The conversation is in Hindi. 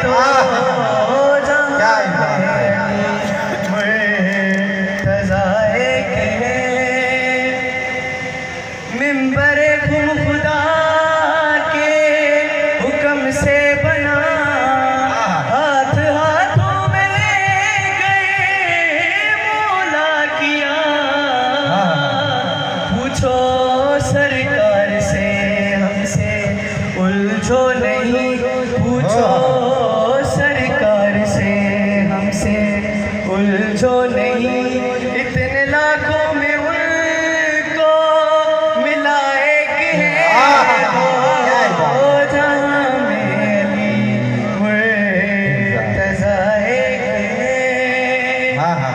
तो मिंबरे खुदा के हुक्म से बना, हाथ हाथों में ले गए मौला किया। पूछो सरकार से हमसे उलझो नहीं, पूछो सरकार से हमसे उलझो नहीं। इतने लाखों में हाँ हाँ